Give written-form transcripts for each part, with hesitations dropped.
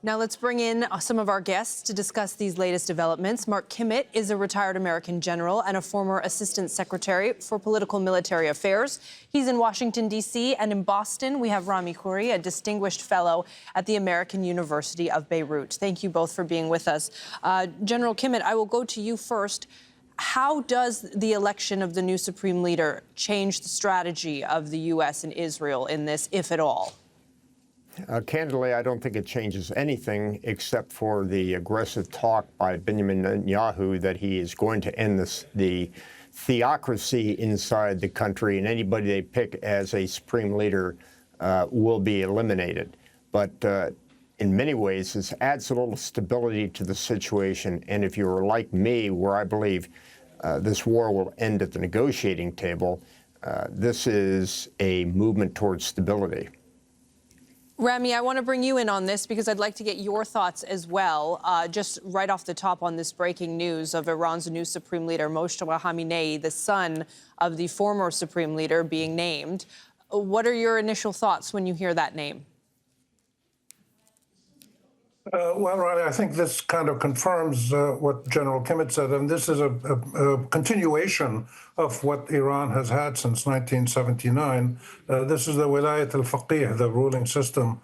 Now let's bring in some of our guests to discuss these latest developments. Mark Kimmit is a retired American general and a former assistant secretary for political military affairs. He's in Washington, D.C., and in Boston, we have Rami Khouri, a distinguished fellow at the American University of Beirut. Thank you both for being with us. General Kimmit, I will go to you first. How does the election of the new supreme leader change the strategy of the U.S. and Israel in this, if at all? Candidly, I don't think it changes anything except for the aggressive talk by Benjamin Netanyahu that he is going to end the theocracy inside the country, and anybody they pick as a supreme leader will be eliminated. But in many ways, this adds a little stability to the situation. And if you're like me, where I believe this war will end at the negotiating table, this is a movement towards stability. Rami, I want to bring you in on this because I'd like to get your thoughts as well. Just right off the top on this breaking news of Iran's new supreme leader, Moshtaba Khamenei, the son of the former supreme leader, being named. What are your initial thoughts when you hear that name? Well, Riley, I think this kind of confirms what General Kimmit said, and this is a continuation of what Iran has had since 1979. This is the Wilayat al-Faqih, the ruling system,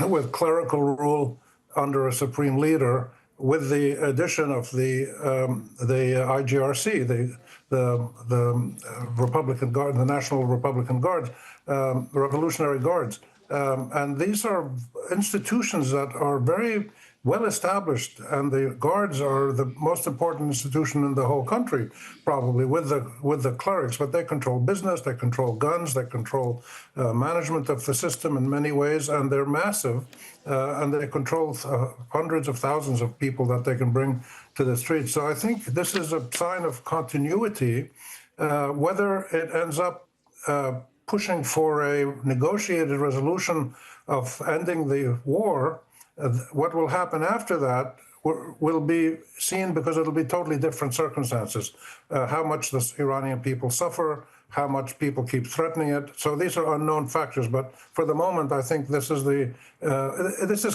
with clerical rule under a supreme leader, with the addition of the IRGC, the Republican Guard, the National Republican Guards, Revolutionary Guards. And these are institutions that are very well established, and the guards are the most important institution in the whole country, probably with the clerics. But they control business, they control guns, they control management of the system in many ways, and they're massive, and they control hundreds of thousands of people that they can bring to the streets. So I think this is a sign of continuity. Whether it ends up pushing for a negotiated resolution of ending the war, what will happen after that will be seen, because it'll be totally different circumstances. How much the Iranian people suffer, how much people keep threatening it. So these are unknown factors. But for the moment, I think this is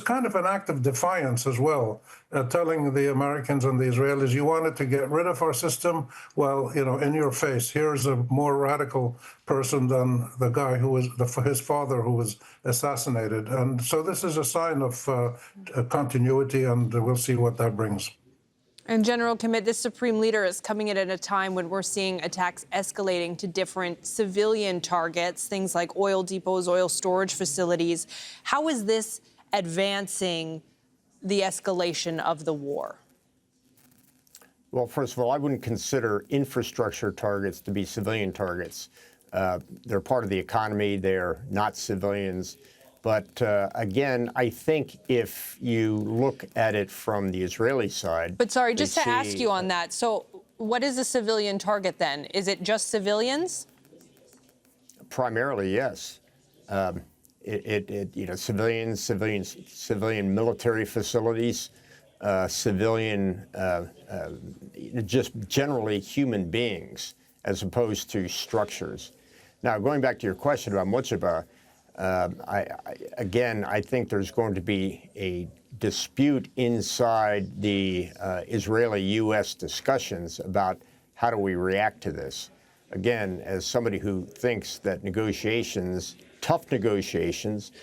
kind of an act of defiance as well, telling the Americans and the Israelis, you wanted to get rid of our system? Well, you know, in your face, here's a more radical person than the guy who was his father who was assassinated. And so this is a sign of continuity, and we'll see what that brings. And General Kimmit, this supreme leader is coming in at a time when we're seeing attacks escalating to different civilian targets, things like oil depots, oil storage facilities. How is this advancing the escalation of the war? Well, first of all, I wouldn't consider infrastructure targets to be civilian targets. They're part of the economy. They're not civilians. But again, I think if you look at it from the Israeli side... But sorry, just to ask you on that. So what is a civilian target then? Is it just civilians? Primarily, yes. You know, civilian military facilities, just generally human beings, as opposed to structures. Now, going back to your question about Moshtaba, I think there's going to be a dispute inside the Israeli-U.S. discussions about how do we react to this. Again, as somebody who thinks that negotiations, tough negotiations,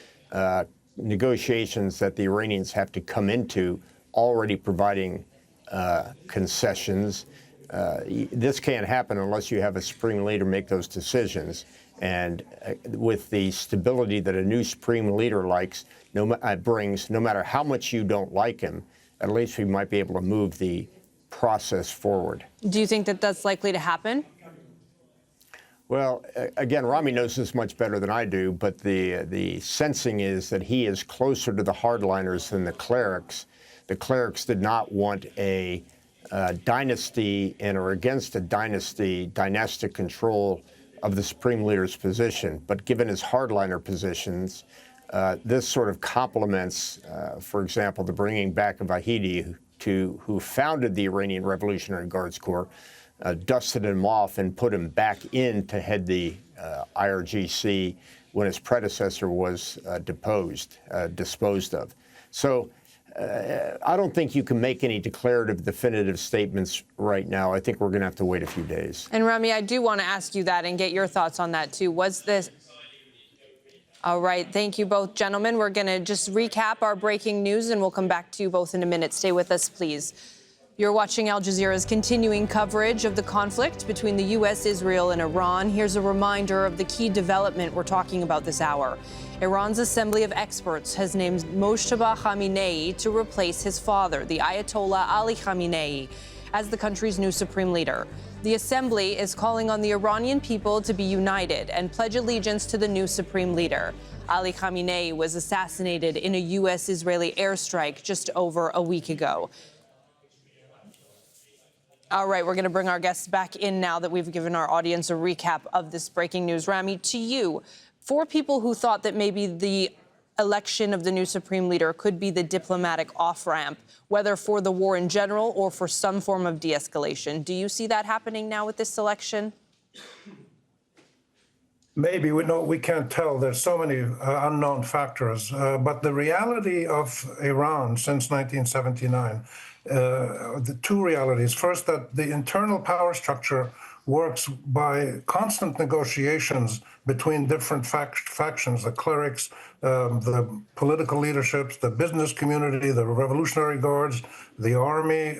negotiations that the Iranians have to come into already providing concessions, this can't happen unless you have a supreme leader make those decisions. And with the stability that a new supreme leader brings, no matter how much you don't like him, at least we might be able to move the process forward. Do you think that that's likely to happen? Well, again, Rami knows this much better than I do, but the sensing is that he is closer to the hardliners than the clerics. The clerics did not want a dynasty and are against a dynastic control of the supreme leader's position. But given his hardliner positions, this sort of complements, for example, the bringing back of Vahidi, who founded the Iranian Revolutionary Guards Corps, dusted him off and put him back in to head the IRGC when his predecessor was disposed of. So I don't think you can make any declarative, definitive statements right now. I think we're going to have to wait a few days. And Rami, I do want to ask you that and get your thoughts on that, too. Was this... All right. Thank you both, gentlemen. We're going to just recap our breaking news, and we'll come back to you both in a minute. Stay with us, please. You're watching Aljazeera's continuing coverage of the conflict between the U.S., Israel, and Iran. Here's a reminder of the key development we're talking about this hour. Iran's Assembly of Experts has named Mojtaba Khamenei to replace his father, the Ayatollah Ali Khamenei, as the country's new supreme leader. The assembly is calling on the Iranian people to be united and pledge allegiance to the new supreme leader. Ali Khamenei was assassinated in a U.S.-Israeli airstrike just over a week ago. All right, we're going to bring our guests back in now that we've given our audience a recap of this breaking news. Rami, to you, for people who thought that maybe the election of the new supreme leader could be the diplomatic off-ramp, whether for the war in general or for some form of de-escalation, do you see that happening now with this election? Maybe. We can't tell. There's so many unknown factors. But the reality of Iran since 1979, the two realities. First, that the internal power structure works by constant negotiations between different factions, the clerics, the political leaderships, the business community, the Revolutionary Guards, the army.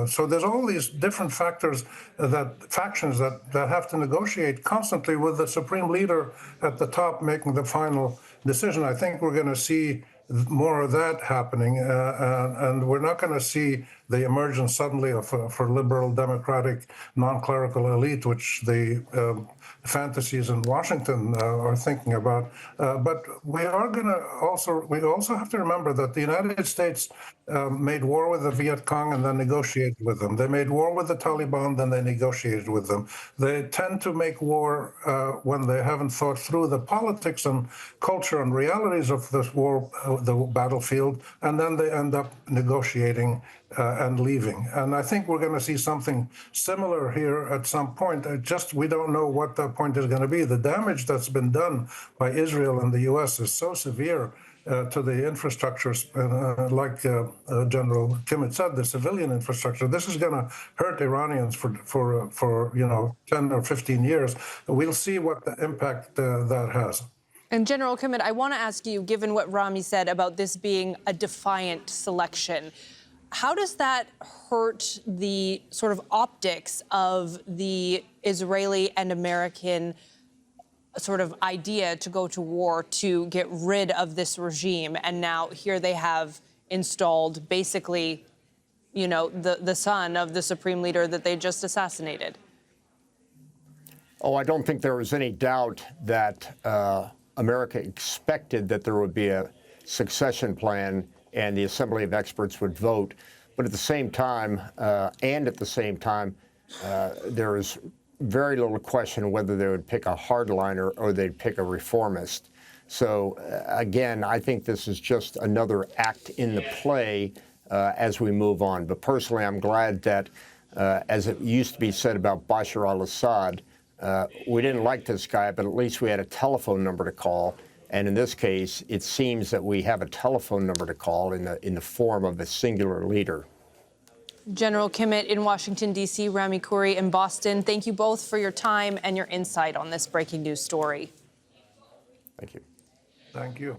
So there's all these different factors, factions that have to negotiate constantly with the supreme leader at the top making the final decision. I think we're going to see more of that happening, and we're not going to see the emergence suddenly of for liberal, democratic, non-clerical elite, which the fantasies in Washington are thinking about. But we also have to remember that the United States made war with the Viet Cong and then negotiated with them. They made war with the Taliban, then they negotiated with them. They tend to make war when they haven't thought through the politics and culture and realities of this war, the battlefield, and then they end up negotiating and leaving. And I think we're going to see something similar here at some point. We don't know what that point is going to be. The damage that's been done by Israel and the U.S. is so severe to the infrastructures, like General Kimmit said, the civilian infrastructure. This is going to hurt Iranians for 10 or 15 years. We'll see what the impact that has. And General Kimmit, I want to ask you, given what Rami said about this being a defiant selection, how does that hurt the sort of optics of the Israeli and American sort of idea to go to war to get rid of this regime? And now here they have installed basically, the son of the supreme leader that they just assassinated. Oh, I don't think there was any doubt that America expected that there would be a succession plan and the Assembly of Experts would vote. But at the same time, there is very little question whether they would pick a hardliner or they'd pick a reformist. So, again, I think this is just another act in the play as we move on. But personally, I'm glad that, as it used to be said about Bashar al-Assad, we didn't like this guy, but at least we had a telephone number to call. And in this case, it seems that we have a telephone number to call in the form of a singular leader. General Kimmit in Washington, D.C., Rami Khouri in Boston, thank you both for your time and your insight on this breaking news story. Thank you. Thank you.